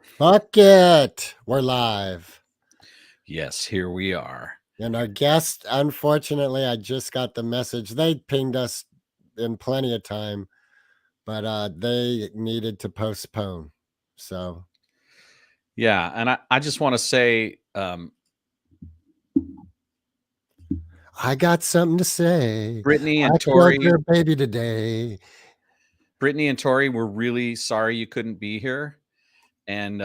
Fuck it. We're live. Yes, here we are. And our guest, unfortunately, I just got the message. They pinged us in plenty of time, but they needed to postpone. So Yeah, and I just want to say, I got something to say. Brittany I and killed Tori, your baby today. we're really sorry you couldn't be here, and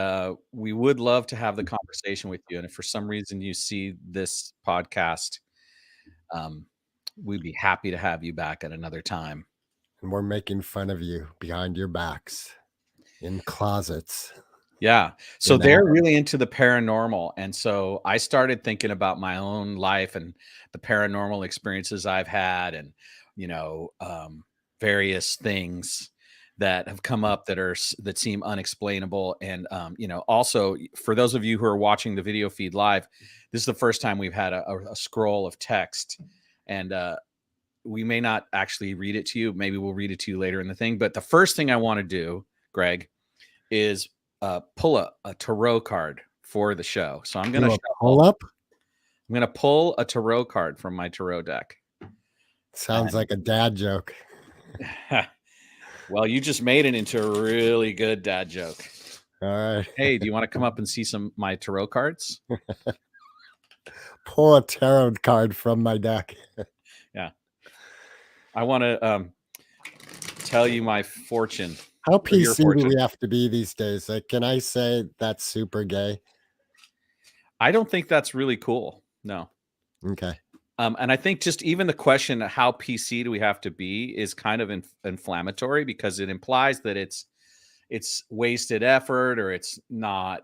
we would love to have the conversation with you. And if for some reason you see this podcast, um, we'd be happy to have you back at another time. And we're making fun of you behind your backs in closets. Yeah. So In they're attics. really into the paranormal. And so I started thinking about my own life and the paranormal experiences I've had and, you know, various things that have come up that seem unexplainable. And, also for those of you who are watching the video feed live, this is the first time we've had a scroll of text. And, we may not actually read it to you. Maybe we'll read it to you later in the thing. But the first thing I want to do, Greg, is pull a tarot card for the show. So I'm going to Do a shuffle. pull up? I'm going to pull a tarot card from my tarot deck. Sounds like a dad joke. Well, you just made it into a really good dad joke. All right. Hey, do you want to come up and see some my tarot cards? Pull a tarot card from my deck. Yeah. I want to tell you my fortune. How Or your PC do fortune. we have to be these days? Like, can I say that's super gay? I don't think that's really cool. No. Okay. And I think just even the question, how PC do we have to be, is kind of inflammatory because it implies that it's wasted effort or it's not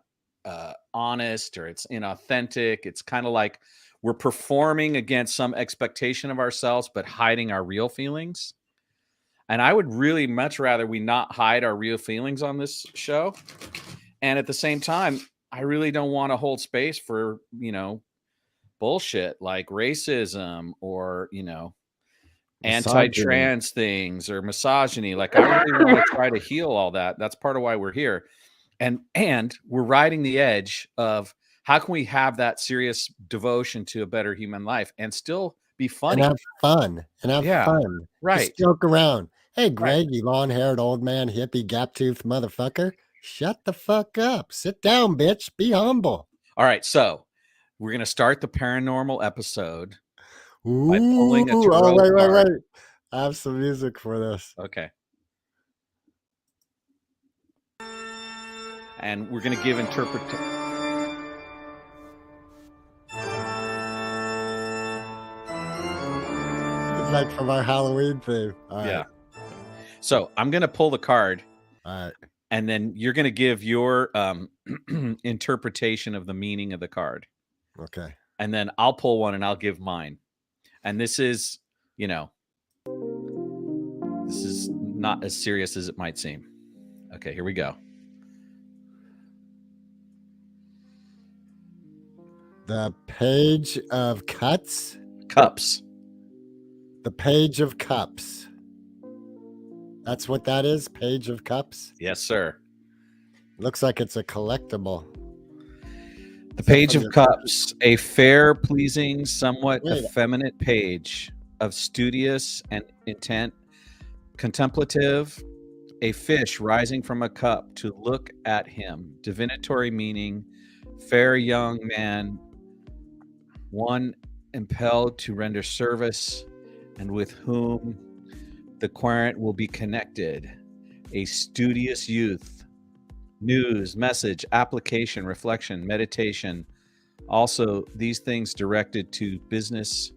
honest or it's inauthentic. It's kind of like we're performing against some expectation of ourselves, but hiding our real feelings. And I would really much rather we not hide our real feelings on this show. And at the same time, I really don't want to hold space for, bullshit like racism or, Misogyny. anti-trans things or misogyny. Like I really want to try to heal all that. That's part of why we're here. And we're riding the edge of how can we have that serious devotion to a better human life and still be And funny. have fun. And have Yeah, fun. right. Just joke around. Hey, Right. Greg, you long-haired old man, hippie, gap-toothed motherfucker. Shut the fuck up. Sit down, bitch. Be humble. All right. So we're going to start the paranormal episode by Ooh. pulling a Oh, tarot wait. card. I have some music for this. Okay. And we're going to give interpretation. It's like from our Halloween theme. All right. Yeah. So I'm going to pull the card. All right. And then you're going to give your interpretation of the meaning of the card. Okay. And then I'll pull one and I'll give mine. And this is, this is not as serious as it might seem. Okay, here we go. The Page of Cups. Cups. The Page of Cups. That's what that is? Page of Cups? Yes, sir. Looks like it's a collectible. The Page of Cups, a fair, pleasing, somewhat effeminate page of studious and intent, contemplative, a fish rising from a cup to look at him, divinatory meaning, fair young man, one impelled to render service, and with whom the querent will be connected, a studious youth, news, message, application, reflection, meditation. Also, these things directed to business.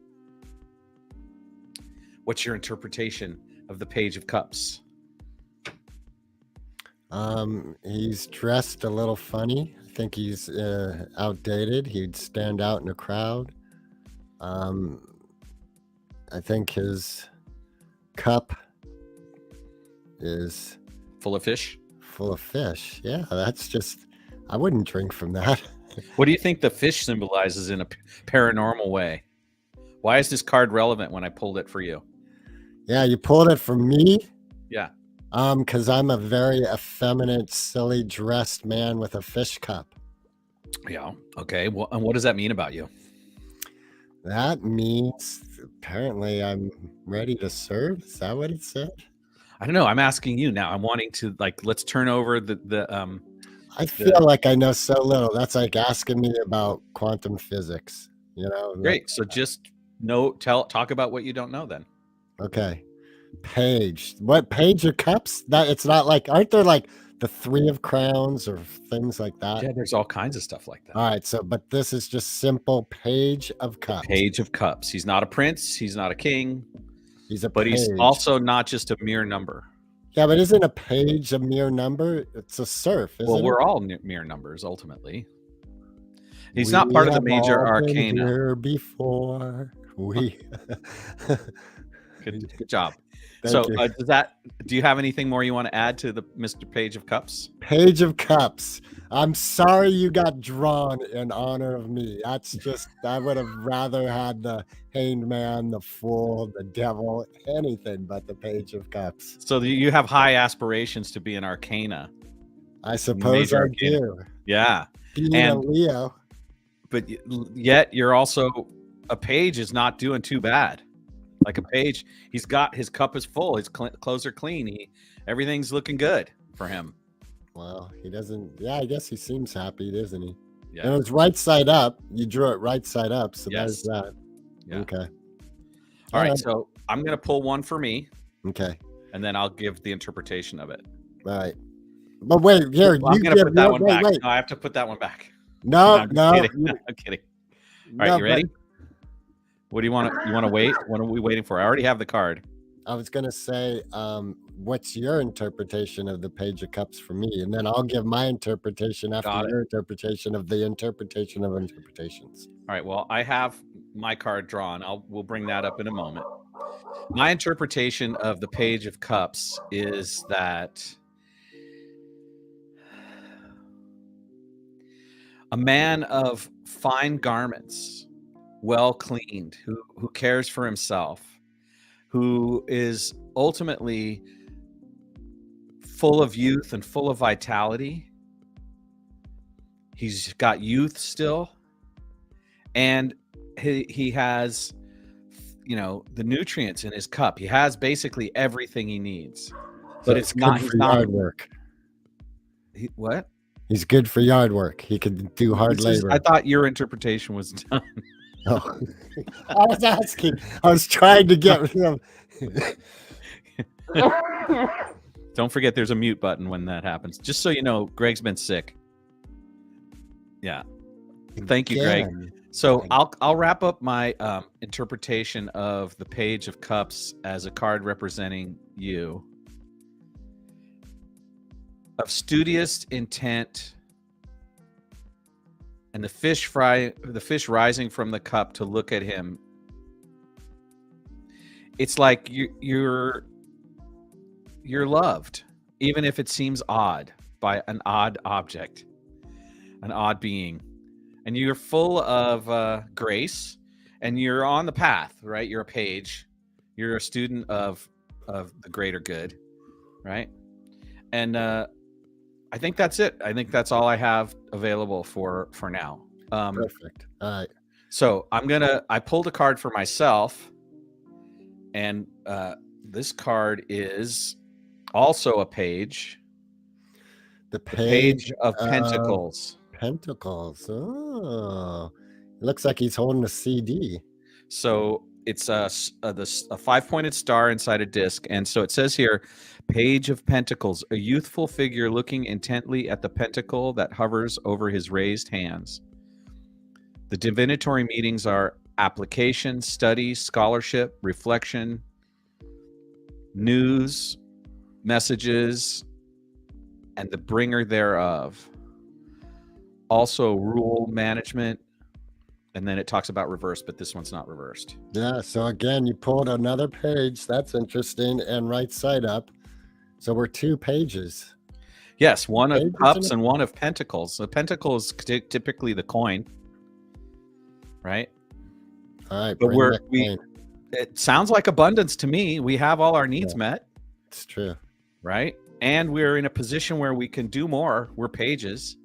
What's your interpretation of the Page of Cups? He's dressed a little funny. I think he's outdated. He'd stand out in a crowd. I think his cup is full of fish. Full of fish. Yeah, that's just. I wouldn't drink from that. What do you think the fish symbolizes in a paranormal way? Why is this card relevant when I pulled it for you? Yeah, you pulled it for me? Yeah. Because I'm a very effeminate, silly dressed man with a fish cup. Yeah. Okay. Well, and what does that mean about you? That means apparently I'm ready to serve. Is that what it said? I don't know. I'm asking you now. I'm wanting to let's turn over I the feel like I know so little. That's like asking me about quantum physics. Like, great. So just talk about what you don't know then. okay. Page. What page of cups? That it's not like, aren't there like the three of crowns or things like that? Yeah, there's all kinds of stuff like that. All right. So, but this is just simple page of cups. Page of Cups. He's not a prince. He's not a king. He's a But page. he's also not just a mere number. Yeah, but isn't a page a mere number? It's a surf, isn't Well, we're it? all mere numbers ultimately. He's not part of the major arcana. Here before we. Good job. Thank So, you. do you have anything more you want to add to the Mr. Page of Cups? Page of Cups. I'm sorry you got drawn in honor of me. That's just, I would have rather had the Hanged Man, the Fool, the Devil, anything but the Page of Cups. So you have high aspirations to be an arcana. I suppose I do. Yeah. Being a Leo. But yet you're also, a page is not doing too bad. Like a page, he's got, his cup is full. His clothes are clean. Everything's looking good for him. Well, he doesn't. Yeah, I guess he seems happy, doesn't he? Yeah. And it was right side up. You drew it right side up, so Yes. there's that. Yeah. Okay. All right. So I'm gonna pull one for me. Okay. And then I'll give the interpretation of it. All right. But wait, here I'm gonna put that one back. Wait. No, I have to put that one back. No. I'm kidding. All right, you ready? What do you want to? You want to wait? What are we waiting for? I already have the card. I was gonna say, what's your interpretation of the Page of Cups for me, and then I'll give my interpretation after your interpretation of the interpretation of interpretations. All right. Well, I have my card drawn. We'll bring that up in a moment. My interpretation of the Page of Cups is that a man of fine garments, well cleaned, who cares for himself, who is ultimately full of youth and full of vitality. He's got youth still, and he has, the nutrients in his cup. He has basically everything he needs, but so it's not. He's not yard work. What? He's good for yard work. He could do hard labor. I thought your interpretation was done. Oh. I was asking. I was trying to get him. Don't forget there's a mute button when that happens. Just so you know, Greg's been sick. Yeah. Thank you, Greg. So I'll wrap up my interpretation of the Page of Cups as a card representing you. Of studious intent and the fish rising from the cup to look at him. It's like you're loved, even if it seems odd, by an odd object, an odd being. And you're full of grace, and you're on the path, right? You're a page. You're a student of the greater good, right? And I think that's it. I think that's all I have available for now. Perfect. All right. So I pulled a card for myself, and this card is also a page. The Page of Pentacles. Pentacles. Oh, it looks like he's holding a CD. So it's a 5-pointed star inside a disc, and so it says here, Page of Pentacles, a youthful figure looking intently at the pentacle that hovers over his raised hands. The divinatory meanings are application, study, scholarship, reflection, news, messages, and the bringer thereof. Also rule, management, and then it talks about reverse, but this one's not reversed. Yeah, so again, you pulled another page. That's interesting, and right side up. So we're 2 pages. Yes, one of cups and one of pentacles. The pentacle is typically the coin, right? All right, but it sounds like abundance to me. We have all our needs met. It's true. right? And we're in a position where we can do more. We're pages,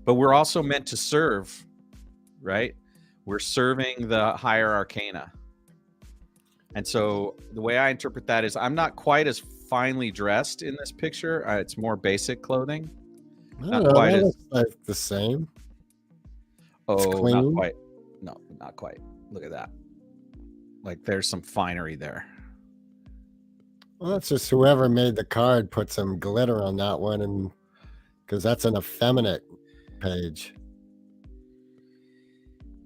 but we're also meant to serve, right? We're serving the higher arcana. And so the way I interpret that is I'm not quite as finely dressed in this picture. It's more basic clothing. Not quite as looks like the same. It's clean. Not quite. No, not quite. Look at that. Like there's some finery there. Well, that's just whoever made the card put some glitter on that one, and because that's an effeminate page.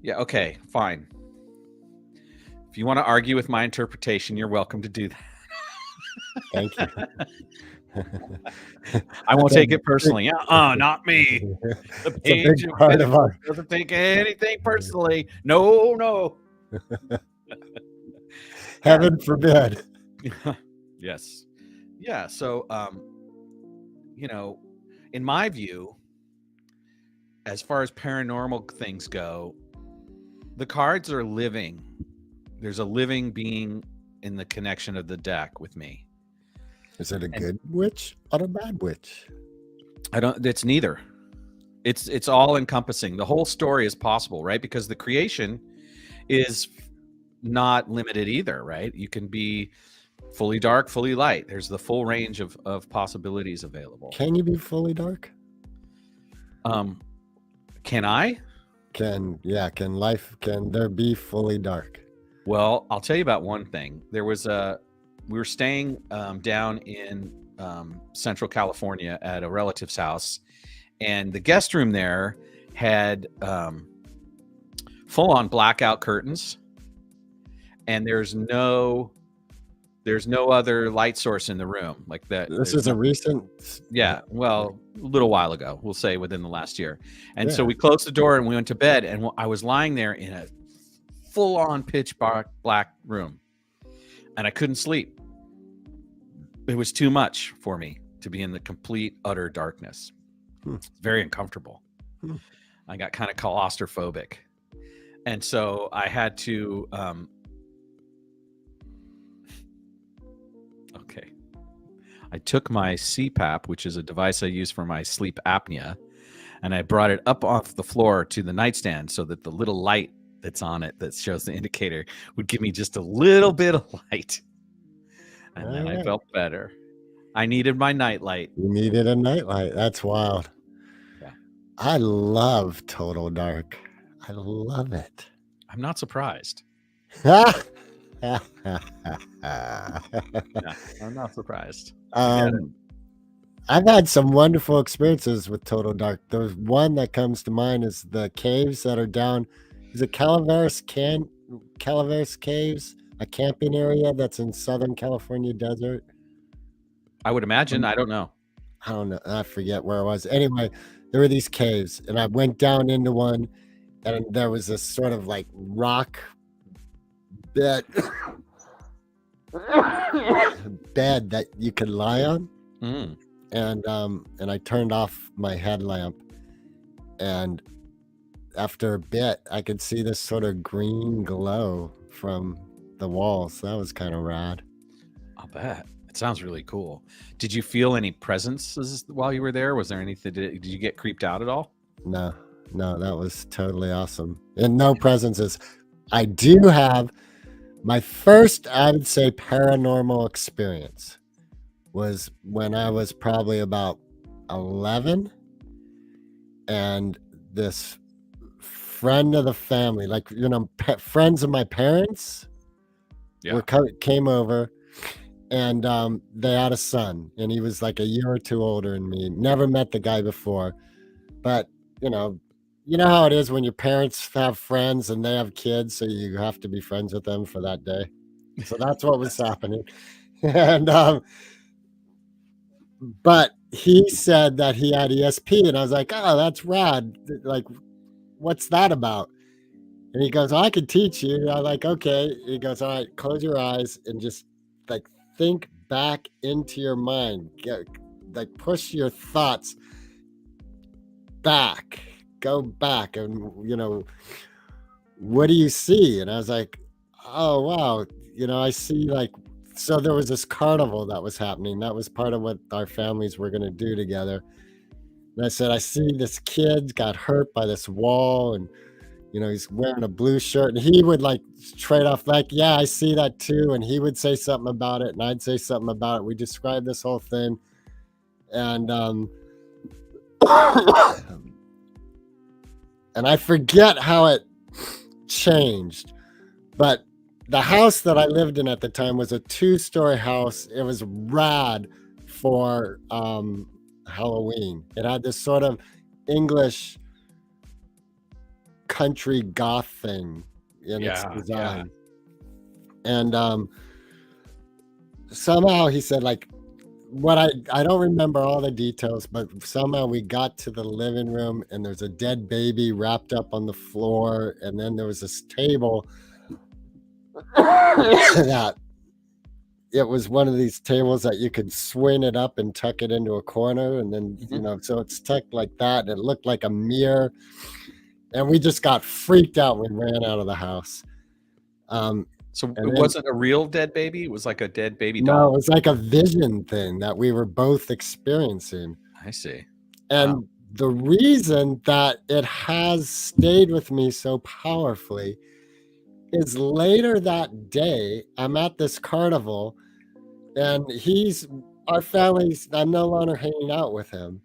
Yeah, okay, fine. If you want to argue with my interpretation, you're welcome to do that. Thank you. I won't take it personally. Not me. The page doesn't take anything personally. No. Heaven forbid. Yes. Yeah. So, in my view, as far as paranormal things go, the cards are living. There's a living being in the connection of the deck with me. Is it a good witch or a bad witch? It's neither. It's all encompassing. The whole story is possible, right? Because the creation is not limited either, right? You can be fully dark, fully light. There's the full range of possibilities available. Can you be fully dark? Can I? Can there be fully dark? Well, I'll tell you about one thing. We were staying down in Central California at a relative's house, and the guest room there had full-on blackout curtains, and there's no other light source in the room like that. This is a recent. Yeah, well, a little while ago, we'll say within the last year. And so we closed the door and we went to bed, and I was lying there in a full-on pitch black room, and I couldn't sleep. It was too much for me to be in the complete, utter darkness. It's very uncomfortable. I got kind of claustrophobic. And so I had to, I took my CPAP, which is a device I use for my sleep apnea, and I brought it up off the floor to the nightstand so that the little light that's on it that shows the indicator would give me just a little bit of light. And then I felt better. I needed my nightlight. You needed a nightlight. That's wild. Yeah. I love total dark. I love it. I'm not surprised. Yeah, I'm not surprised. I've had some wonderful experiences with total dark. There's one that comes to mind is the caves that are down. Is it Calaveras Caves, a camping area that's in Southern California desert? I would imagine. I don't know. I forget where it was. Anyway, there were these caves, and I went down into one, and there was this sort of like rock bed that you could lie on. And I turned off my headlamp, and after a bit I could see this sort of green glow from the walls. That was kind of rad. I'll bet. It sounds really cool. Did you feel any presences while you were there? Was there anything? Did you get creeped out at all? No, that was totally awesome. And no presences. I do have my first, I would say, paranormal experience was when I was probably about 11, and this friend of the family, like, friends of my parents, came over, and they had a son, and he was like a year or two older than me. Never met the guy before, but you know how it is when your parents have friends and they have kids, so you have to be friends with them for that day. So that's what was happening. And but he said that he had ESP, and I was like, oh, that's rad. Like, what's that about? And he goes, I could teach you. I'm like, okay. He goes, all right, close your eyes and just like think back into your mind. Like push your thoughts back. Go back, and what do you see? And I was like, oh wow, I see like so there was this carnival that was happening. That was part of what our families were going to do together. And I said, I see this kid got hurt by this wall, and he's wearing a blue shirt. And he would like trade off, like, yeah, I see that too. And he would say something about it, and I'd say something about it. We described this whole thing, and and I forget how it changed, but the house that I lived in at the time was a 2-story house. It was rad for Halloween. It had this sort of English country goth thing in its design. And somehow he said, like, what I don't remember all the details, but somehow we got to the living room, and there's a dead baby wrapped up on the floor, and then there was this table that it was one of these tables that you could swing it up and tuck it into a corner, and then so it's tucked like that, and it looked like a mirror, and we just got freaked out. We ran out of the house. So it wasn't a real dead baby? It was like a dead baby doll? No, it was like a vision thing that we were both experiencing. I see. And the reason that it has stayed with me so powerfully is later that day, I'm at this carnival, and our family's, I'm no longer hanging out with him.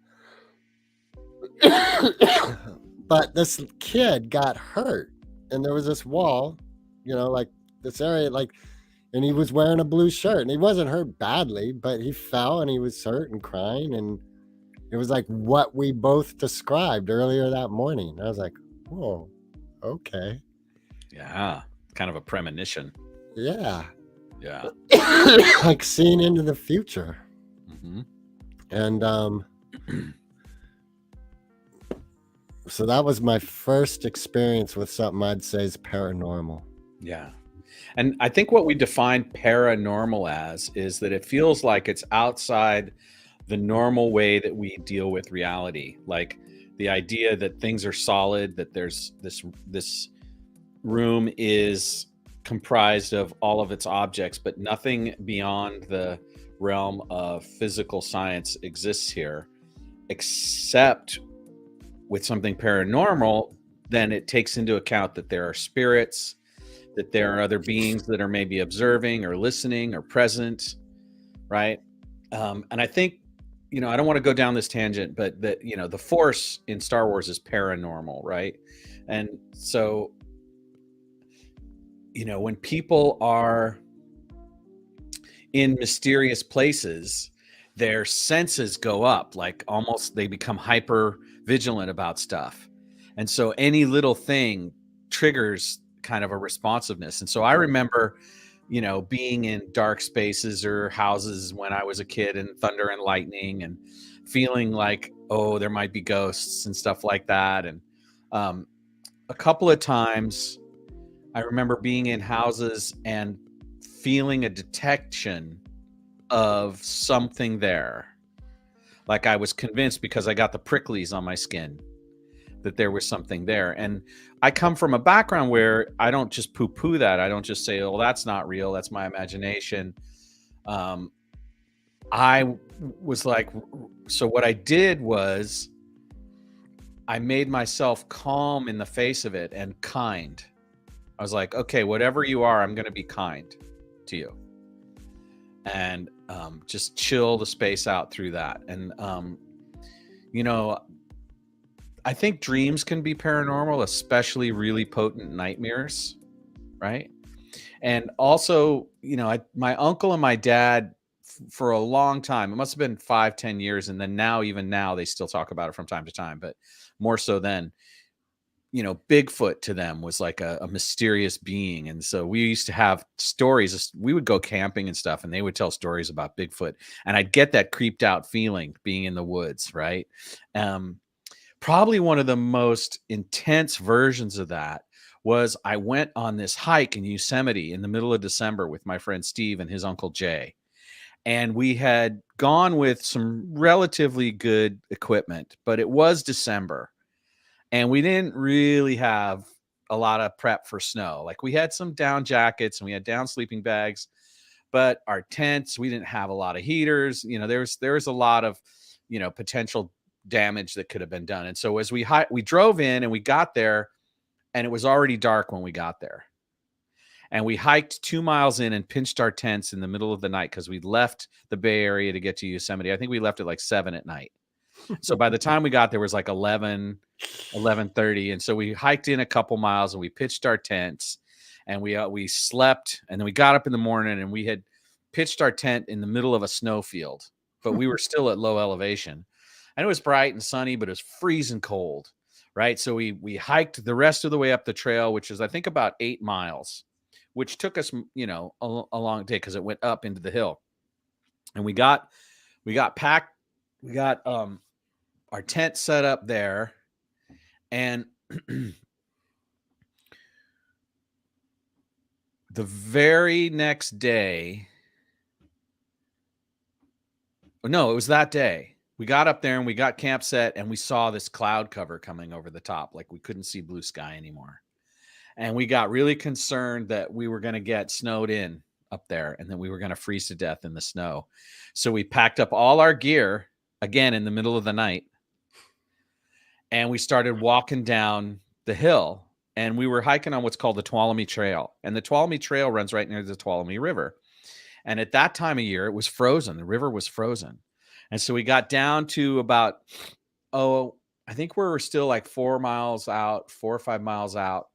But this kid got hurt, and there was this wall, like this area, like, and he was wearing a blue shirt, and he wasn't hurt badly, but he fell and he was hurt and crying, and it was like what we both described earlier that morning. I was like, whoa, okay. Yeah, kind of a premonition. Yeah. Yeah. Like seeing into the future. Mm-hmm. And so that was my first experience with something I'd say is paranormal. Yeah. And I think what we define paranormal as is that it feels like it's outside the normal way that we deal with reality. Like the idea that things are solid, that there's this room is comprised of all of its objects, but nothing beyond the realm of physical science exists here, except with something paranormal, then it takes into account that there are spirits, that there are other beings that are maybe observing or listening or present, right? And I think, I don't want to go down this tangent, but that, the Force in Star Wars is paranormal, right? And so, when people are in mysterious places, their senses go up, like almost they become hyper vigilant about stuff. And so any little thing triggers kind of a responsiveness. And so I remember, being in dark spaces or houses when I was a kid, and thunder and lightning, and feeling like, oh, there might be ghosts and stuff like that. And a couple of times I remember being in houses and feeling a detection of something there. Like I was convinced, because I got the pricklies on my skin, that there was something there. And I come from a background where I don't just poo-poo that. I don't just say, oh, that's not real, that's my imagination. I was like, so what I did was I made myself calm in the face of it and kind. I was like, okay, whatever you are, I'm going to be kind to you. And just chill the space out through that. And, I think dreams can be paranormal, especially really potent nightmares, right? And also, my uncle and my dad, for a long time, it must have been 5-10 years, and then even now, they still talk about it from time to time, but more so then, Bigfoot to them was like a mysterious being. And so we used to have stories. We would go camping and stuff, and they would tell stories about Bigfoot, and I'd get that creeped out feeling being in the woods, right? Probably one of the most intense versions of that was I went on this hike in Yosemite in the middle of December with my friend Steve and his uncle Jay. And we had gone with some relatively good equipment, but it was December. And we didn't really have a lot of prep for snow. Like we had some down jackets and we had down sleeping bags, but our tents, we didn't have a lot of heaters. There was a lot of, potential damage that could have been done. And so as we drove in and we got there, and it was already dark when we got there. And we hiked 2 miles in and pinched our tents in the middle of the night because we left the Bay Area to get to Yosemite. I think we left at like 7 at night. So by the time we got there, it was like 11:30. And so we hiked in a couple miles and we pitched our tents, and we slept. And then we got up in the morning and we had pitched our tent in the middle of a snowfield, but we were still at low elevation. And it was bright and sunny, but it was freezing cold, right? So we hiked the rest of the way up the trail, which is I think about 8 miles, which took us, a long day because it went up into the hill. And we got packed. We got our tent set up there, and the very next day, no, it was that day. We got up there and we got camp set, and we saw this cloud cover coming over the top. Like we couldn't see blue sky anymore. And we got really concerned that we were going to get snowed in up there and then we were going to freeze to death in the snow. So we packed up all our gear again in the middle of the night, and we started walking down the hill, and we were hiking on what's called the Tuolumne Trail. And the Tuolumne Trail runs right near the Tuolumne River. And at that time of year, it was frozen. The river was frozen. And so we got down to about, I think we were still like 4 or 5 miles out.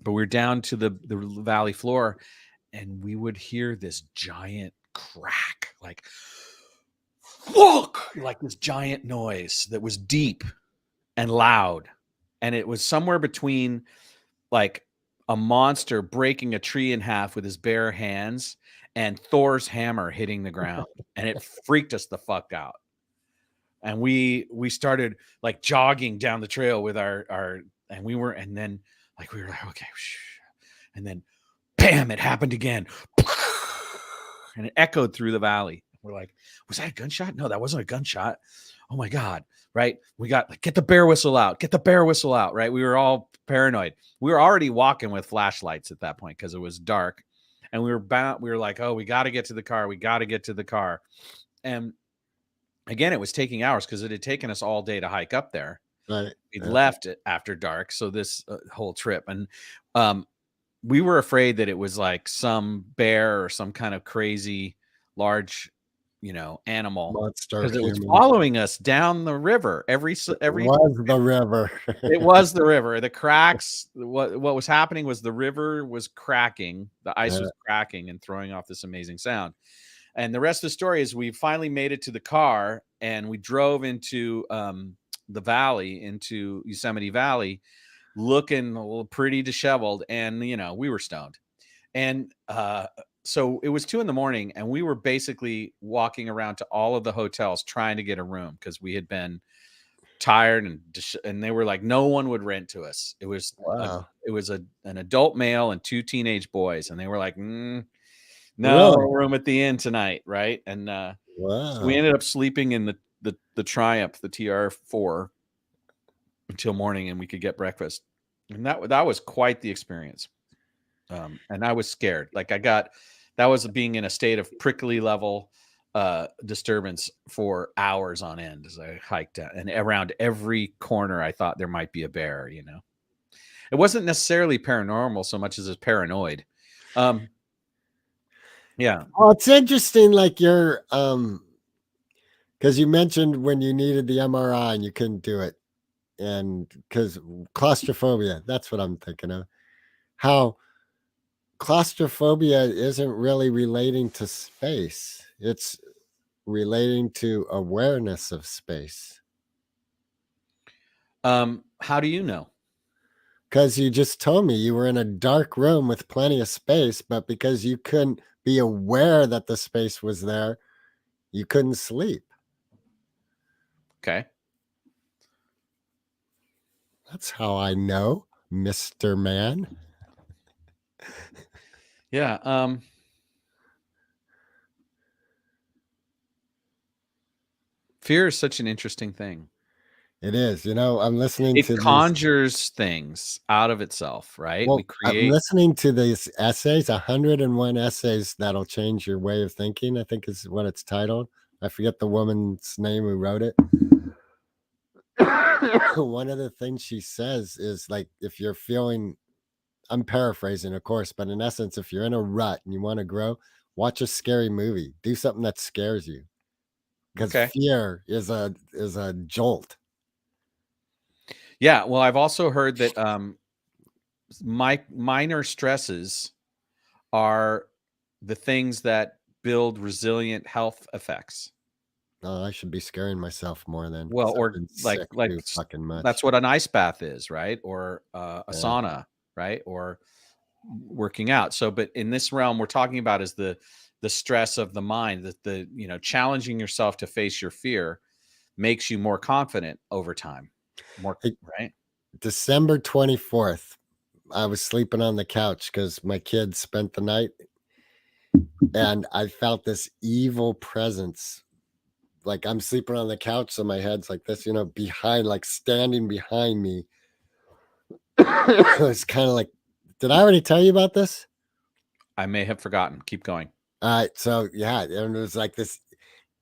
But we were down to the valley floor, and we would hear this giant crack, like, look, like this giant noise that was deep and loud. And it was somewhere between like a monster breaking a tree in half with his bare hands and Thor's hammer hitting the ground. And it freaked us the fuck out. And we started like jogging down the trail with our and then like we were like, okay, and then bam, it happened again. And it echoed through the valley. We're like, was that a gunshot? No, that wasn't a gunshot. Oh my God. Right. We got like, get the bear whistle out, right? We were all paranoid. We were already walking with flashlights at that point because it was dark, and we were like, oh, we got to get to the car. And again, it was taking hours because it had taken us all day to hike up there. Right. We left it after dark. So this whole trip, and we were afraid that it was like some bear or some kind of crazy large, animal Monster because it was human. following us down the river. It was the river. It was the river. The cracks. What was happening was the river was cracking. The ice was cracking and throwing off this amazing sound. And the rest of the story is we finally made it to the car, and we drove into the valley, into Yosemite Valley, looking a little pretty disheveled, and we were stoned. And so it was 2 a.m, and we were basically walking around to all of the hotels trying to get a room because we had been tired, and they were like, no one would rent to us. It was an adult male and 2 teenage boys, and they were like, no Really? room at the inn tonight, right? And so we ended up sleeping in the Triumph, the TR4, until morning, and we could get breakfast. And that was quite the experience. And I was scared. Like that was being in a state of prickly level disturbance for hours on end as I hiked out, and around every corner I thought there might be a bear. It wasn't necessarily paranormal so much as it's paranoid. Yeah. Well, it's interesting, like you're because you mentioned when you needed the MRI and you couldn't do it, and because claustrophobia, that's what I'm thinking of. How claustrophobia isn't really relating to space. It's relating to awareness of space. How do you know? Because you just told me you were in a dark room with plenty of space, but because you couldn't be aware that the space was there, you couldn't sleep. Okay. That's how I know, Mr. Man. Yeah. Fear is such an interesting thing. It is. You know, I'm listening It to these. conjures things out of itself, right? We Well, I'm create. listening to these essays, 101 essays that'll change your way of thinking, I think is what it's titled. I forget the woman's name who wrote it. One of the things she says is like, if you're feeling, I'm paraphrasing, of course, but in essence, if you're in a rut and you want to grow, watch a scary movie. Do something that scares you, because Okay. fear is a jolt. Yeah, well, I've also heard that minor stresses are the things that build resilient health effects. Oh, I should be scaring myself more then, Well, because I've or been sick too fucking that's much. what an ice bath is, right? Or a Yeah. sauna, right? Or working out. So, but in this realm, we're talking about is the stress of the mind, that the challenging yourself to face your fear makes you more confident over time. More Hey, right. December 24th, I was sleeping on the couch because my kids spent the night, and I felt this evil presence. Like, I'm sleeping on the couch, so my head's like this, behind, like standing behind me. It's kind of like, did I already tell you about this? I may have forgotten. Keep going. All right, so yeah, and it was like this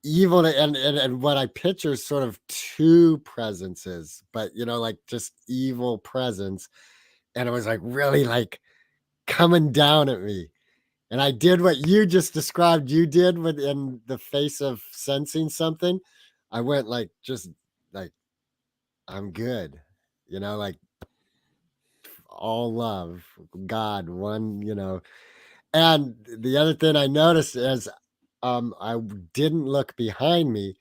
evil, and what I picture is sort of two presences, but like just evil presence, and it was like really like coming down at me. And I did what you just described you did with in the face of sensing something. I went like just like I'm good. Like all love, God, one. And the other thing I noticed is I didn't look behind me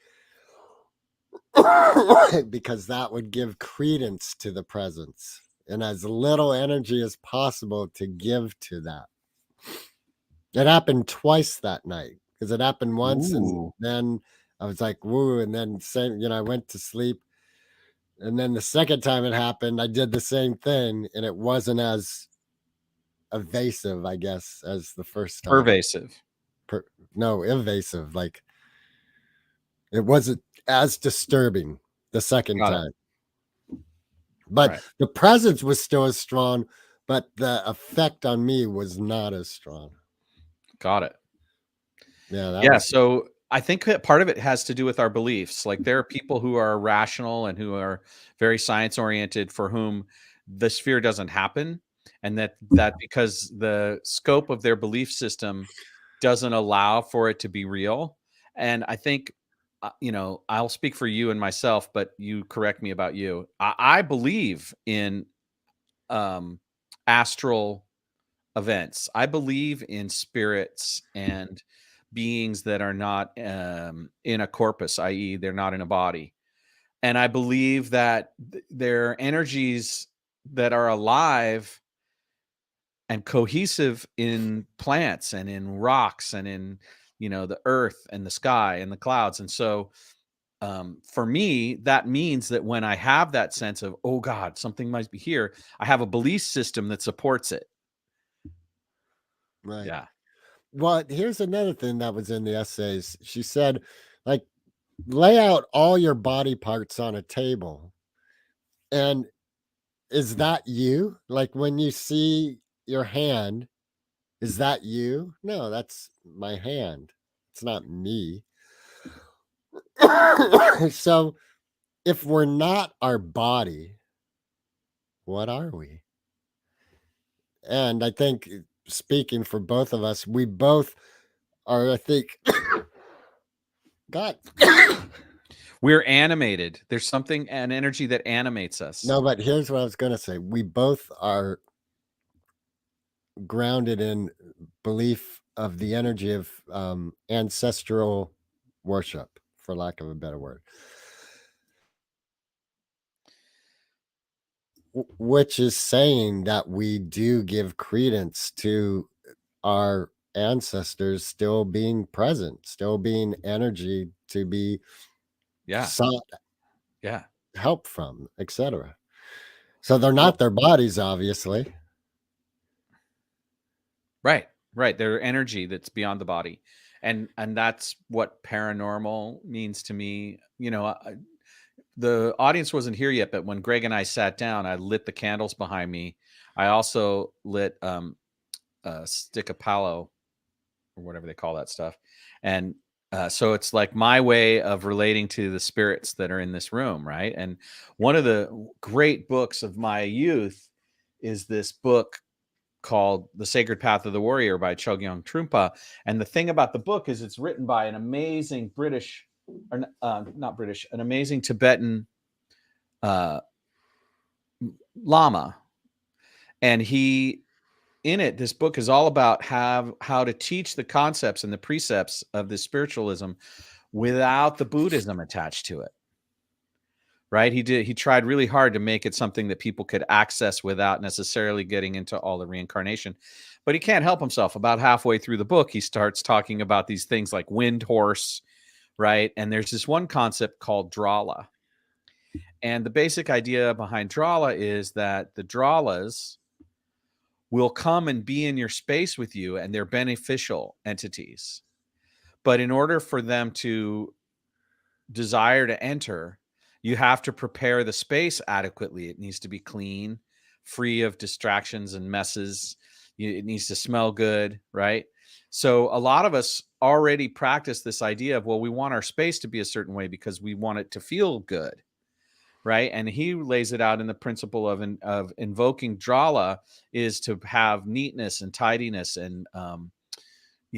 because that would give credence to the presence and as little energy as possible to give to that. It happened twice that night because it happened once and Ooh. then I was like, woo. And then same, I went to sleep. And then the second time it happened, I did the same thing and it wasn't as evasive, I guess, as the first time. Pervasive. No, invasive. Like it wasn't as disturbing the second Got it. time. But Right. the presence was still as strong, but the effect on me was not as strong. Got it. Yeah, that Yeah, was so I think that part of it has to do with our beliefs. Like there are people who are rational and who are very science oriented for whom this fear doesn't happen, and that because the scope of their belief system doesn't allow for it to be real. And I think I'll speak for you and myself, but you correct me about you. I believe in um astral events. I believe in spirits and beings that are not in a corpus, i.e., they're not in a body. And I believe that they're energies that are alive and cohesive in plants and in rocks and in the earth and the sky and the clouds. And so for me, that means that when I have that sense of, oh God, something might be here, I have a belief system that supports it. right. Yeah. Well, here's another thing that was in the essays. She said, like, lay out all your body parts on a table. And is that you? Like when you see your hand, is that you? No, that's my hand. It's not me. So if we're not our body, what are we? And I think speaking for both of us, we both are, I think, God. We're animated. There's something, an energy that animates us. No, but here's what I was going to say. We both are grounded in belief of the energy of ancestral worship, for lack of a better word, which is saying that we do give credence to our ancestors still being present, still being energy to be Yeah. sought Yeah. help from, etc. So they're Well, not their bodies, obviously. right. Right. They're energy that's beyond the body. And that's what paranormal means to me. the audience wasn't here yet, but when Greg and I sat down, I lit the candles behind me. I also lit a stick of palo or whatever they call that stuff. And so it's like my way of relating to the spirits that are in this room, right? And one of the great books of my youth is this book called The Sacred Path of the Warrior by Chogyam Trungpa. And the thing about the book is it's written by an amazing British, or not British, an amazing Tibetan Lama. And in it, this book is all about how to teach the concepts and the precepts of the spiritualism without the Buddhism attached to it. Right? He tried really hard to make it something that people could access without necessarily getting into all the reincarnation. But he can't help himself. About halfway through the book, he starts talking about these things like wind horse, right? And there's this one concept called drala. And the basic idea behind drala is that the dralas will come and be in your space with you, and they're beneficial entities. But in order for them to desire to enter, you have to prepare the space adequately. It needs to be clean, free of distractions and messes. It needs to smell good, right? So a lot of us already practice this idea of, well, we want our space to be a certain way because we want it to feel good, right? And he lays it out in the principle of invoking drala is to have neatness and tidiness and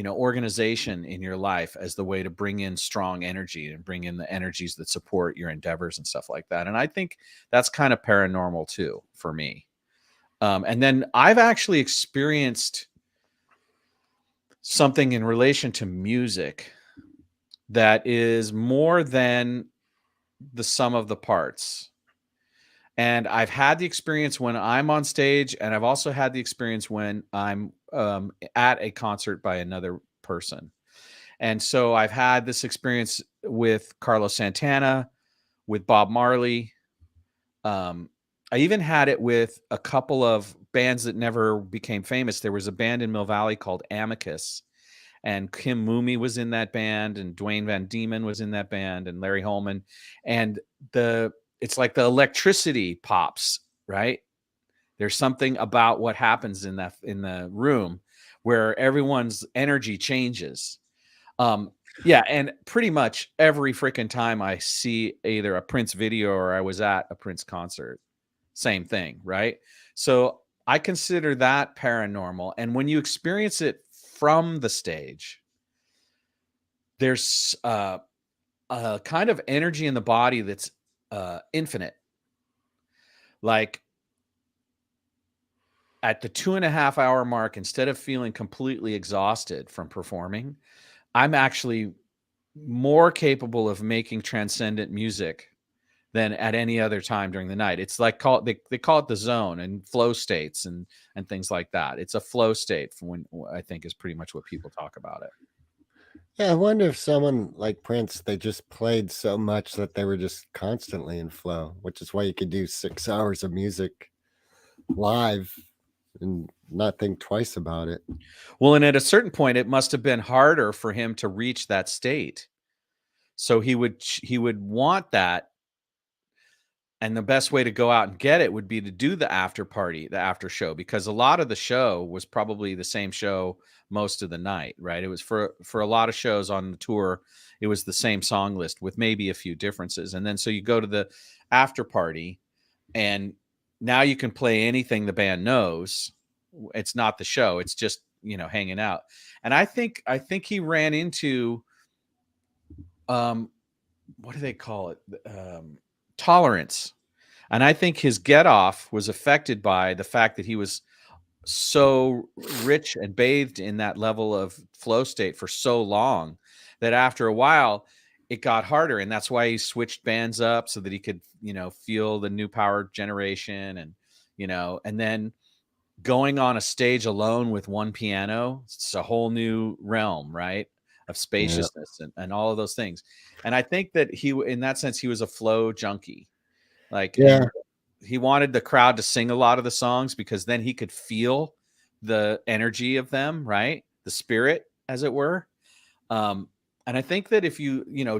organization in your life as the way to bring in strong energy and bring in the energies that support your endeavors and stuff like that. And I think that's kind of paranormal too for me. And then I've actually experienced something in relation to music that is more than the sum of the parts. And I've had the experience when I'm on stage, and I've also had the experience when I'm at a concert by another person. And so I've had this experience with Carlos Santana, with Bob Marley. I even had it with a couple of bands that never became famous. There was a band in Mill Valley called Amicus, and Kim Mooney was in that band, and Dwayne Van Diemen was in that band, and Larry Holman. And it's like the electricity pops, right? There's something about what happens in the room where everyone's energy changes. Yeah, and pretty much every freaking time I see either a Prince video or I was at a Prince concert, same thing, right? So I consider that paranormal. And when you experience it from the stage, there's a kind of energy in the body that's infinite. Like at the 2.5 hour mark, instead of feeling completely exhausted from performing, I'm actually more capable of making transcendent music than at any other time during the night. It's like they call it the zone and flow states and things like that. It's a flow state when I think is pretty much what people talk about it. Yeah, I wonder if someone like Prince, they just played so much that they were just constantly in flow, which is why you could do 6 hours of music live and not think twice about it. Well, and at a certain point, it must have been harder for him to reach that state. So he would want that. And the best way to go out and get it would be to do the after party, the after show, because a lot of the show was probably the same show most of the night, right? It was for a lot of shows on the tour, it was the same song list with maybe a few differences. And then so you go to the after party and now you can play anything the band knows. It's not the show, it's just, hanging out. And I think he ran into what do they call it? Tolerance. And I think his get off was affected by the fact that he was so rich and bathed in that level of flow state for so long that after a while it got harder. And that's why he switched bands up so that he could, feel the new power generation and, and then going on a stage alone with one piano. It's a whole new realm, right? Of spaciousness and all of those things. And I think that in that sense, he was a flow junkie. Like, Yeah. he wanted the crowd to sing a lot of the songs because then he could feel the energy of them, right? The spirit, as it were. And I think that if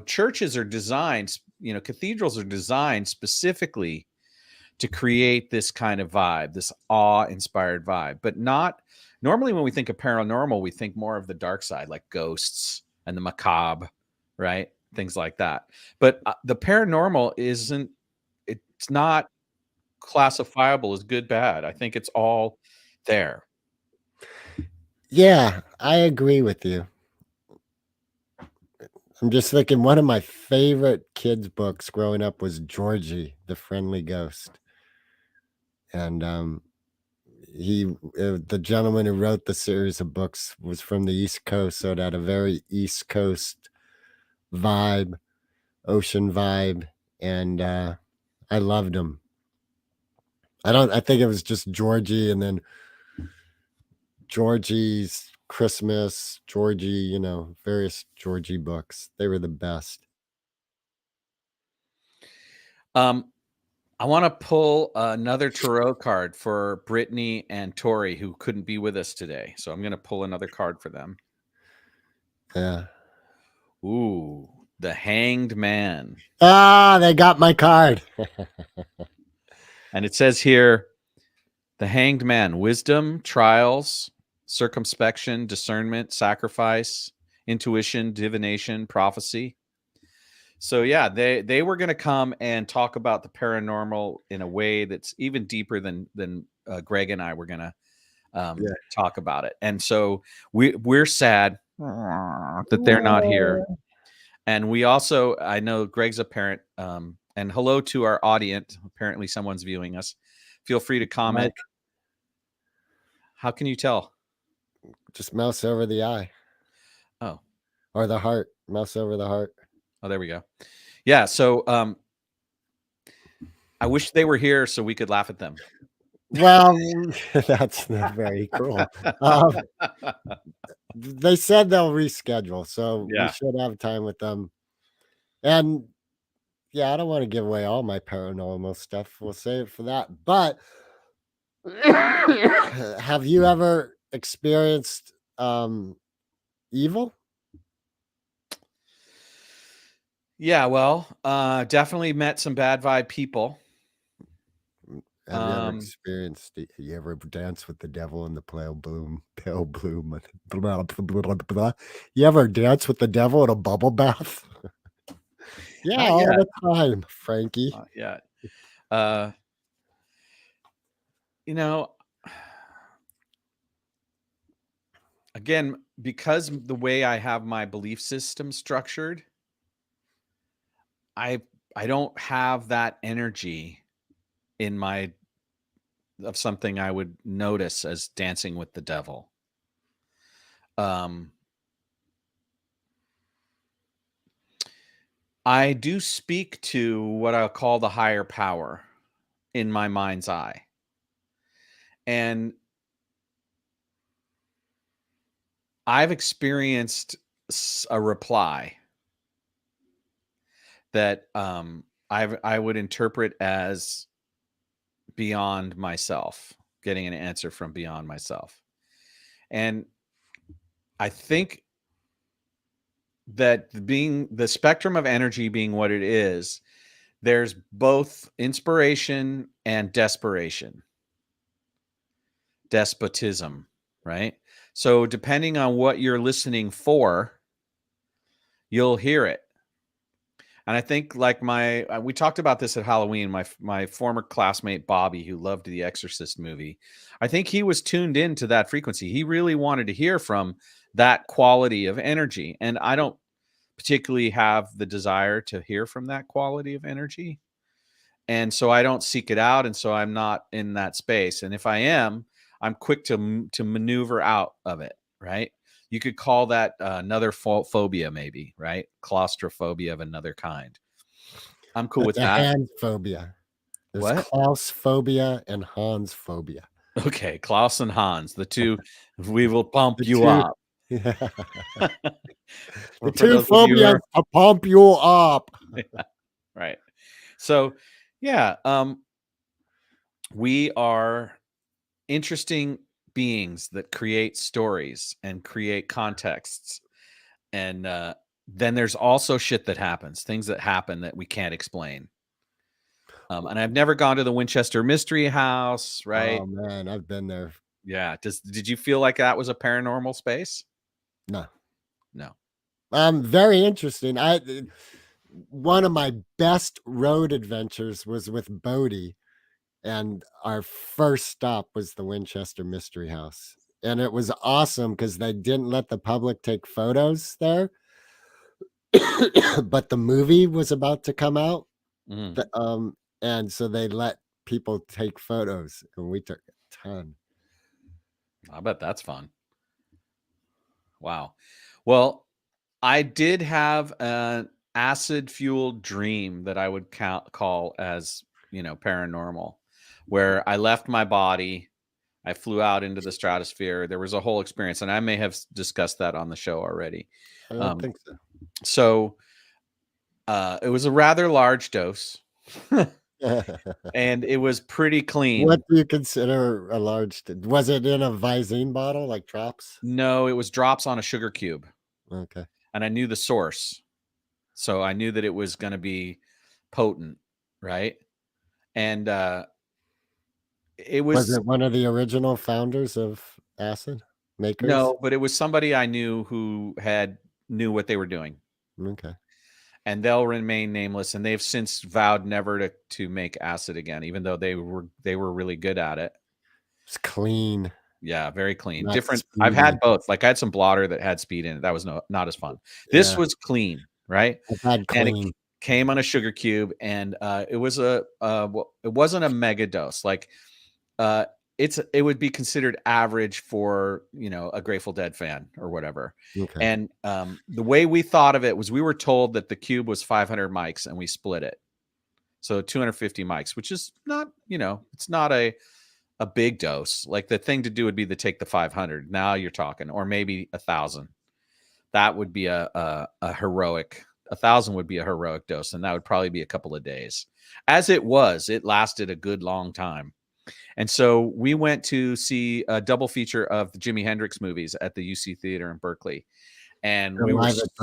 churches are designed cathedrals are designed specifically to create this kind of vibe, this awe-inspired vibe, but not normally when we think of paranormal, we think more of the dark side, like ghosts and the macabre, right? Things like that. But the paranormal it's not classifiable as good, bad. I think it's all there. Yeah, I agree with you. I'm just thinking one of my favorite kids' books growing up was Georgie, the Friendly Ghost. And the gentleman who wrote the series of books was from the East Coast, so it had a very East Coast vibe, ocean vibe, and I loved him. I think it was just Georgie, and then Georgie's Christmas, Georgie, various Georgie books. They were the best. I want to pull another tarot card for Brittany and Tori, who couldn't be with us today. So I'm going to pull another card for them. Yeah. Ooh, the Hanged Man. Ah, they got my card. And it says here, the Hanged Man: wisdom, trials, circumspection, discernment, sacrifice, intuition, divination, prophecy. So yeah, they were going to come and talk about the paranormal in a way that's even deeper than Greg and I were going to talk about it. And so we're sad that they're not here. And we also, I know Greg's a parent, and hello to our audience. Apparently someone's viewing us. Feel free to comment. Mike. How can you tell? Just mouse over the eye. Oh. Or the heart. Mouse over the heart. Oh, there we go. Yeah, so I wish they were here so we could laugh at them. Well, that's not very cool. They said they'll reschedule, so we should have time with them. And yeah, I don't want to give away all my paranormal stuff. We'll save it for that. But have you ever experienced evil? Yeah, well, definitely met some bad vibe people. Have you ever experienced? You ever dance with the devil in the pale bloom? Blah, blah, blah, blah. You ever dance with the devil in a bubble bath? Yeah, all the time, Frankie. Yeah. Again, because the way I have my belief system structured, I don't have that energy in my of something I would notice as dancing with the devil. I do speak to what I'll call the higher power in my mind's eye. And I've experienced a reply that I would interpret as beyond myself, getting an answer from beyond myself. And I think that being the spectrum of energy being what it is, there's both inspiration and desperation, despotism, right? So depending on what you're listening for, you'll hear it. And I think like we talked about this at Halloween, my former classmate, Bobby, who loved the Exorcist movie, I think he was tuned into that frequency. He really wanted to hear from that quality of energy. And I don't particularly have the desire to hear from that quality of energy. And so I don't seek it out. And so I'm not in that space. And if I am, I'm quick to maneuver out of it, right? You could call that another phobia, maybe, right? Claustrophobia of another kind. I'm cool with that. Hand phobia. There's What? Klaus phobia and Hans phobia. Okay, Klaus and Hans, the two. We will pump you up. The two phobias to pump you up. Yeah, right. So, yeah, we are interesting beings that create stories and create contexts. And then there's also shit that happens, things that happen that we can't explain. And I've never gone to the Winchester Mystery House, right? Oh man, I've been there. Yeah. Did you feel like that was a paranormal space? No. No. Very interesting. One of my best road adventures was with Bodie, and our first stop was the Winchester Mystery House. And it was awesome because they didn't let the public take photos there. But the movie was about to come out. Mm. And so they let people take photos, and we took a ton. I bet that's fun. Wow. Well, I did have an acid fueled dream that I would call as, paranormal, where I left my body. I flew out into the stratosphere. There was a whole experience, and I may have discussed that on the show already. I don't think so. So it was a rather large dose, and it was pretty clean. What do you consider a large? Was it in a Visine bottle like drops? No, it was drops on a sugar cube. Okay. And I knew the source. So I knew that it was going to be potent, right? And it Was was it one of the original founders of acid makers? no, but it was somebody I knew who knew what they were doing. Okay. And they'll remain nameless, and they've since vowed never to make acid again, even though they were really good at it. It's clean. Yeah, very clean. Not Different. speedy. I've had both. Like I had some blotter that had speed in it. That was not as fun. This was clean, right? I've had And clean. it came on a sugar cube, and it was it wasn't a mega dose. Like it would be considered average for a Grateful Dead fan or whatever. Okay. And the way we thought of it was we were told that the cube was 500 mics, and we split it. So 250 mics, which is not, it's not a big dose. Like the thing to do would be to take the 500. Now you're talking, or maybe 1,000. That would be a heroic. 1,000 would be a heroic dose, and that would probably be a couple of days. As it was, it lasted a good long time. And so we went to see a double feature of the Jimi Hendrix movies at the UC Theater in Berkeley. And we were live at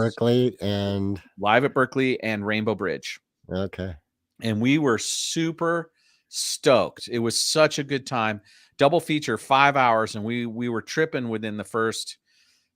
Berkeley and Rainbow Bridge. Okay. And we were super stoked. It was such a good time. Double feature, 5 hours, and we were tripping within the first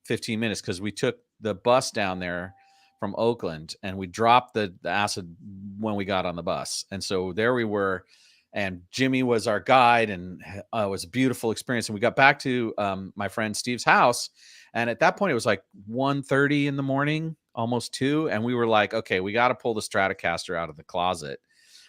15 minutes because we took the bus down there from Oakland, and we dropped the acid when we got on the bus. And so there we were, and Jimmy was our guide, and it was a beautiful experience. And we got back to my friend Steve's house, and at that point it was like 1:30 in the morning, almost 2, and we were like, okay, we got to pull the Stratocaster out of the closet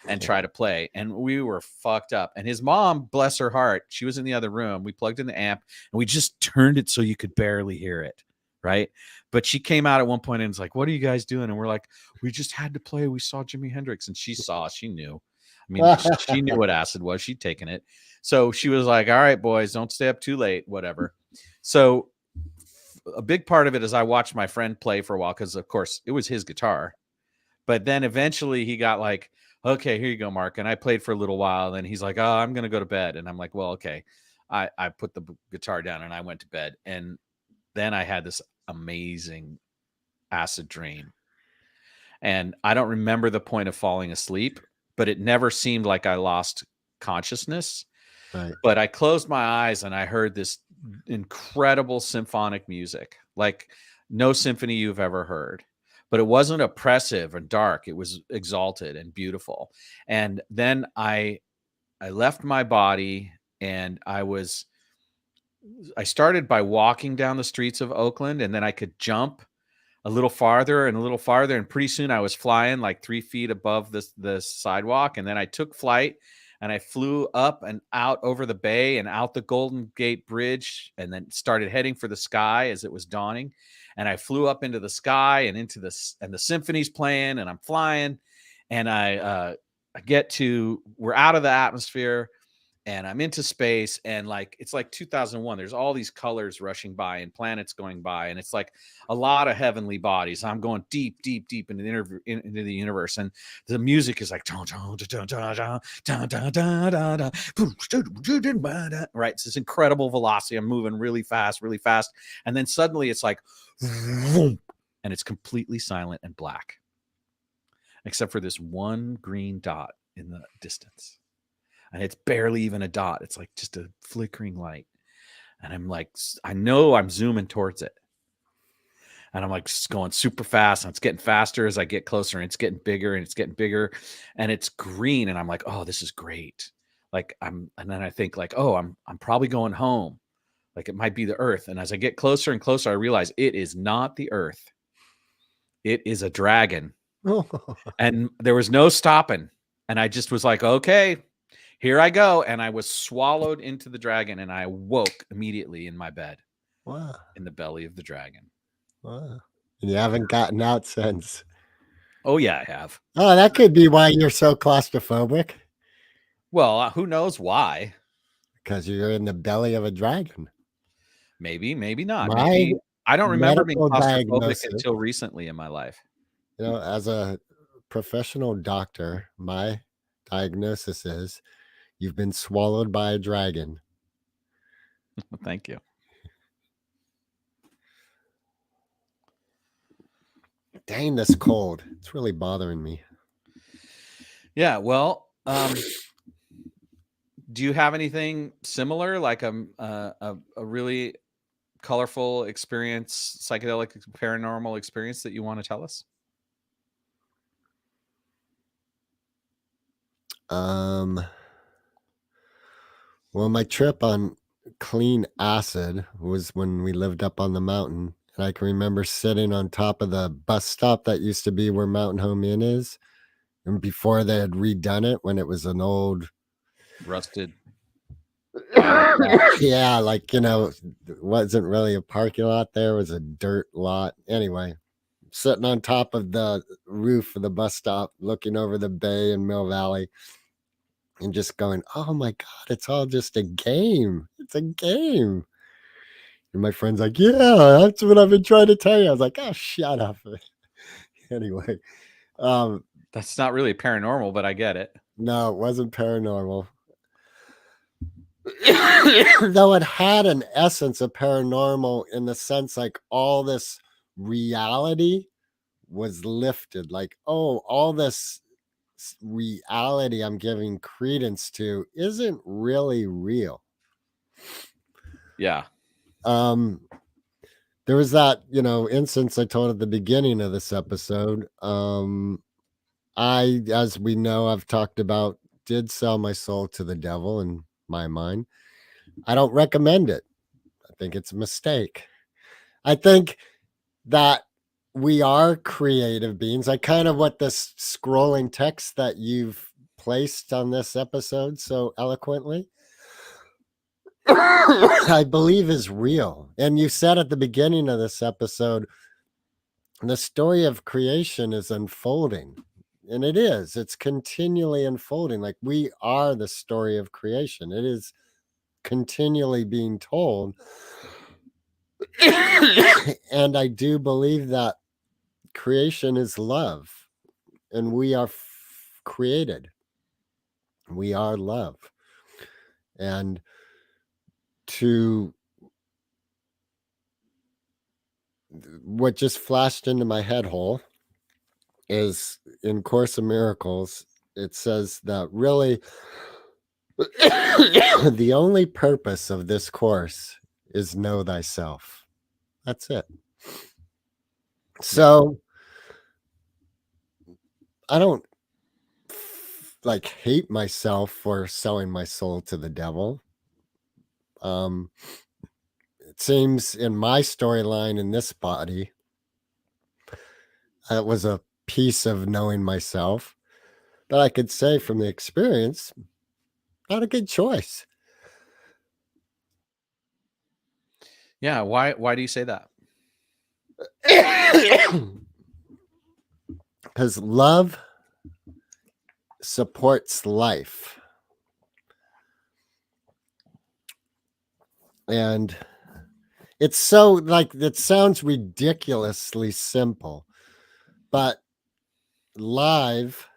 and try to play. And we were fucked up. And his mom, bless her heart, she was in the other room. We plugged in the amp, and we just turned it so you could barely hear it, right? But she came out at one point and was like, what are you guys doing? And we're like, we just had to play. We saw Jimi Hendrix. And she knew. I mean, she knew what acid was. She'd taken it. So she was like, all right, boys, don't stay up too late, whatever. So a big part of it is I watched my friend play for a while because, of course, it was his guitar. But then eventually he got like, okay, here you go, Mark. And I played for a little while. And he's like, oh, I'm going to go to bed. And I'm like, well, okay. I put the guitar down and I went to bed. And then I had this amazing acid dream. And I don't remember the point of falling asleep, but it never seemed like I lost consciousness. Right. But I closed my eyes and I heard this incredible symphonic music, like no symphony you've ever heard. But it wasn't oppressive and dark. It was exalted and beautiful. And then I left my body, and I started by walking down the streets of Oakland, and then I could jump a little farther and a little farther. And pretty soon I was flying like 3 feet above the sidewalk. And then I took flight, and I flew up and out over the bay and out the Golden Gate Bridge, and then started heading for the sky as it was dawning. And I flew up into the sky and and the symphony's playing, and I'm flying, and we're out of the atmosphere, and I'm into space, and like it's like 2001. There's all these colors rushing by and planets going by, and it's like a lot of heavenly bodies. I'm going deep, deep, deep into the universe, and the music is like right. It's this incredible velocity. I'm moving really fast, and then suddenly it's like, and and it's completely silent and black, except for this one green dot in the distance. And it's barely even a dot. It's like just a flickering light. And I'm like, I know I'm zooming towards it. And I'm like going super fast, and it's getting faster as I get closer, and it's getting bigger and it's getting bigger, and it's green. And I'm like, oh, this is great. And then I think like, oh, I'm probably going home. Like it might be the Earth. And as I get closer and closer, I realize it is not the Earth. It is a dragon. And there was no stopping. And I just was like, okay, here I go. And I was swallowed into the dragon, and I woke immediately in my bed. Wow. In the belly of the dragon. Wow. And you haven't gotten out since. Oh, yeah, I have. Oh, that could be why you're so claustrophobic. Well, who knows why? Because you're in the belly of a dragon. Maybe, maybe not. Maybe I don't remember being claustrophobic until recently in my life. You know, as a professional doctor, my diagnosis is you've been swallowed by a dragon. Thank you. Dang, this cold. It's really bothering me. Yeah, well, do you have anything similar, like a really colorful experience, psychedelic paranormal experience that you want to tell us? Well, my trip on clean acid was when we lived up on the mountain. And I can remember sitting on top of the bus stop that used to be where Mountain Home Inn is. And before they had redone it, when it was an old rusted. Yeah, like, you know, it wasn't really a parking lot there. It was a dirt lot. Anyway, sitting on top of the roof of the bus stop, looking over the bay in Mill Valley, and just going, oh my God, it's all just a game. It's a game. And my friend's like, yeah, that's what I've been trying to tell you. I was like, oh, shut up. Anyway. That's not really paranormal, but I get it. No, it wasn't paranormal. Though it had an essence of paranormal in the sense like all this reality was lifted. Like, oh, all this reality I'm giving credence to isn't really real. Yeah. There was that, you know, instance I told at the beginning of this episode. I, as we know, I've talked about, did sell my soul to the devil in my mind. I don't recommend it. I think it's a mistake. I think that we are creative beings. I kind of what this scrolling text that you've placed on this episode so eloquently, I believe is real. And you said at the beginning of this episode, the story of creation is unfolding. And it is. It's continually unfolding. Like we are the story of creation. It is continually being told. And I do believe that creation is love, and we are created. We are love. And to what just flashed into my head hole is in Course of Miracles, it says that really the only purpose of this course is know thyself. That's it. So I don't like hate myself for selling my soul to the devil. It seems in my storyline in this body, it was a piece of knowing myself. But I could say from the experience, not a good choice. Yeah. Why do you say that? Because love supports life. And it's so like, it sounds ridiculously simple, but live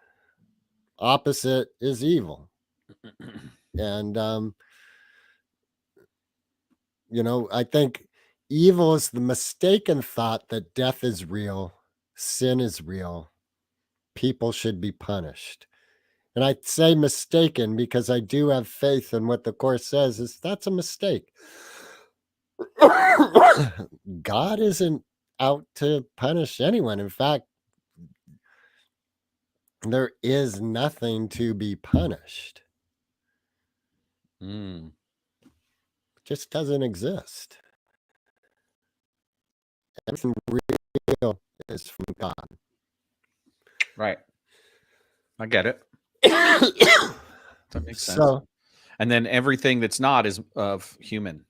opposite is evil. And, you know, I think Evil is the mistaken thought that death is real, sin is real, people should be punished. And I say mistaken because I do have faith in what the Course says is that's a mistake. God isn't out to punish anyone. In fact, there is nothing to be punished. Mm. It just doesn't exist. Everything real is from God. Right. I get it. That makes sense. So, and then everything that's not is of human.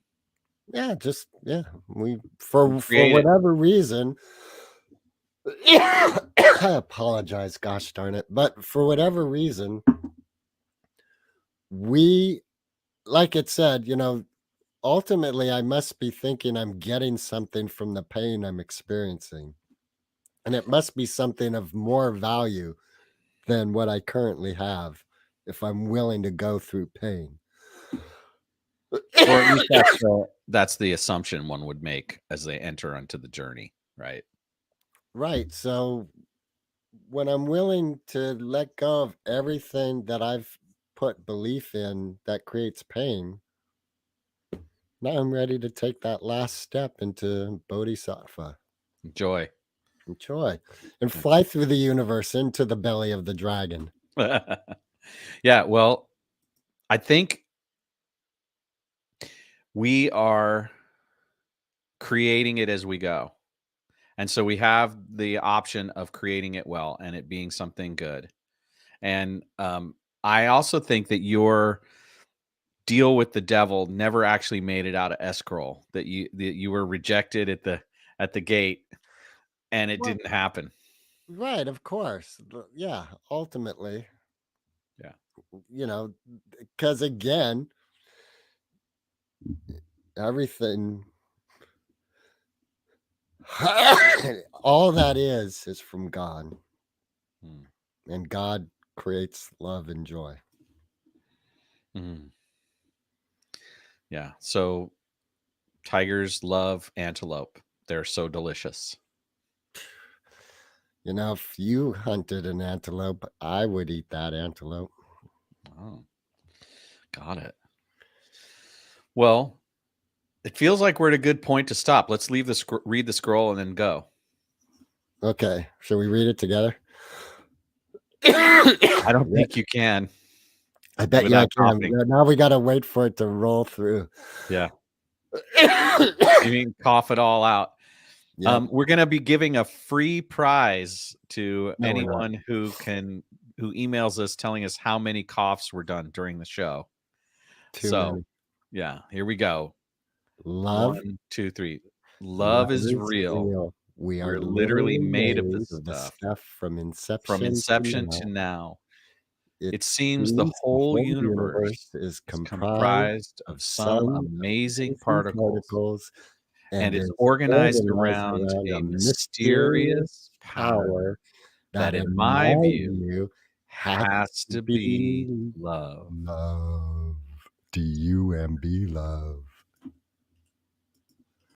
Yeah, we for Created. whatever reason. I apologize, gosh darn it, but for whatever reason, we, like it said, ultimately I must be thinking I'm getting something from the pain I'm experiencing, and it must be something of more value than what I currently have if I'm willing to go through pain. Or at least that's the assumption one would make as they enter onto the journey, right? Right. So when I'm willing to let go of everything that I've put belief in that creates pain, now I'm ready to take that last step into Bodhisattva. Joy. Joy. And fly through the universe into the belly of the dragon. Yeah, well, I think we are creating it as we go. And so we have the option of creating it well and it being something good. And I also think that your deal with the devil never actually made it out of escrow, that you were rejected at the gate and it didn't happen. Right, of course. Yeah, ultimately. Yeah. Because again, everything, all that is from God. Hmm. And God creates love and joy. Mm. Yeah. So tigers love antelope. They're so delicious. If you hunted an antelope, I would eat that antelope. Oh, got it. Well, it feels like we're at a good point to stop. Let's read the scroll and then go. Okay. Shall we read it together? I don't think you can. I bet you I can. Coughing. Now we got to wait for it to roll through. Yeah. You mean cough it all out. Yep. We're going to be giving a free prize to No, anyone who emails us telling us how many coughs were done during the show. Too many. Yeah, here we go. Love. 1, 2, 3. Love is real. We are We're literally made of this the stuff. stuff from From inception to now. It seems the seems whole universe is comprised of some amazing particles and is organized around a mysterious power that, in my view, has to be love. Love. DUMB love.